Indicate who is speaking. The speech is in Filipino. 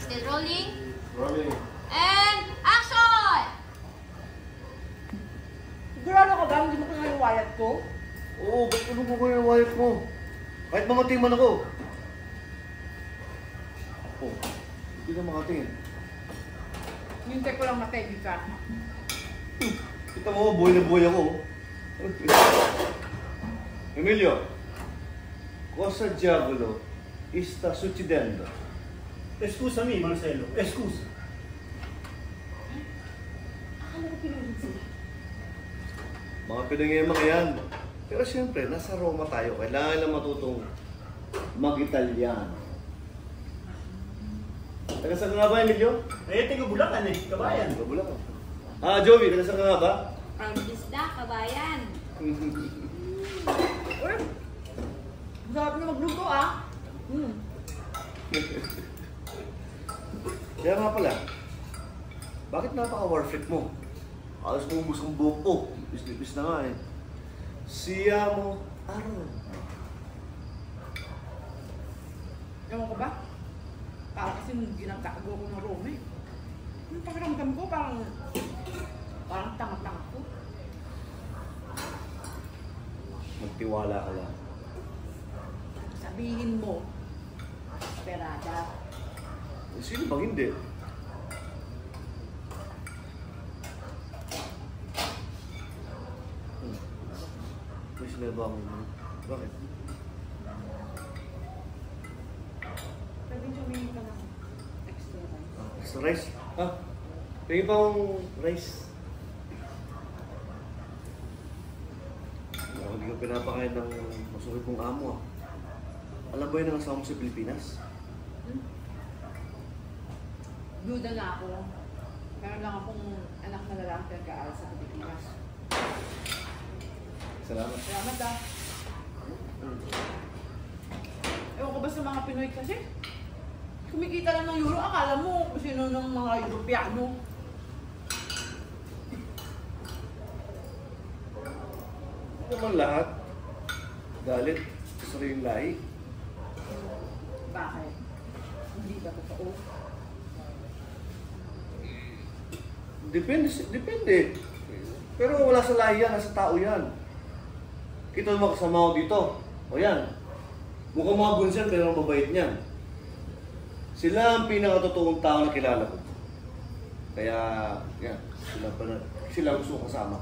Speaker 1: Still rolling.
Speaker 2: Rolling.
Speaker 1: And action!
Speaker 3: Sigurado ka ba? Hindi mo kaya yung wayat ko?
Speaker 2: Oo, ba't ano ko yung wife mo? Kahit mamating man ako. Oh, hindi ka makatingin.
Speaker 3: Hintay ko lang mategi ka.
Speaker 2: Kita mo, buhay na buhay ako. Emilio, cosa diavolo sta succedendo?
Speaker 4: Scusami, Marcelo. Scusa.
Speaker 3: Akala ko pinulit sila.
Speaker 2: Mga Pinangema yan. Pero siyempre, nasa Roma tayo. Kailangan lang matutong mag-Italiano. Taga saan ka nga ba, Emilio?
Speaker 4: Taga Bulacan eh, kabayan.
Speaker 2: Taga Bulacan. Ah, Joey, taga saan ka nga ba?
Speaker 1: From Isda, Kabayan.
Speaker 3: Uy! Masarap na magluto ah.
Speaker 2: Kaya nga pala, bakit napaka-war freak mo? Alas mo ubus ang buhok ko. Ipis na nga eh. Siya mo, araw.
Speaker 3: Ewan ko ba? Para kasi ginagago ko ng Rome eh. Yung pakiramdam ko parang tanga-tanga ko.
Speaker 2: Magtiwala ka lang.
Speaker 3: Sabihin mo, esperada.
Speaker 2: Sino bang hindi? May sinaba mo. Bakit?
Speaker 3: Pwede humingi ka ng extra rice.
Speaker 2: Extra rice? Ha? Tingin pa akong rice. Hindi ka pinapakain ng masukit kong amo ah. Alam ba yun ang asawa mo sa Pilipinas?
Speaker 3: Duda na ako. Meron lang akong anak na lalaki nag-aaral sa Pilipinas.
Speaker 2: Salamat.
Speaker 3: Salamat ah. Ewan ko ba sa mga Pinoy kasi? Kumikita lang ng euro, akala mo kung sino ng mga Europeano.
Speaker 2: Hindi naman lahat. Galit sa sariling lahi.
Speaker 3: Bakit? Hindi ba totoo?
Speaker 2: Depende. Pero wala sa lahi yan, nasa tao yan. Kita mo kasama ko dito. O yan. Mukhang mga bunsan pero ang mabait niyan. Sila ang pinakatotoong tao na kilala ko. Kaya, yan. Sila gusto ko kasama.